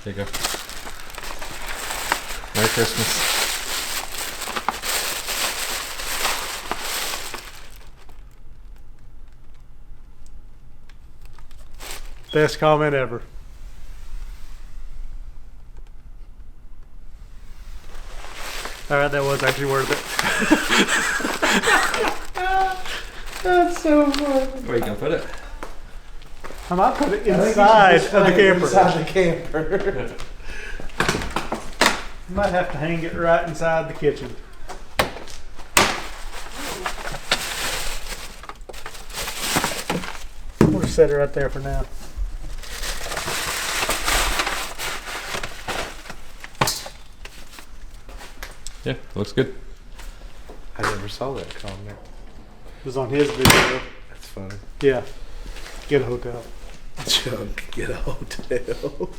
There you go. Merry Christmas. Best comment ever. All right, that was actually worth it. That's so funny. Where are you gonna put it? I might put it inside of the camper. Inside the camper. Might have to hang it right inside the kitchen. We'll just set it right there for now. Yeah, looks good. I never saw that comment. It was on his video. That's funny. Yeah. Get a hotel. Chuck, get a hotel.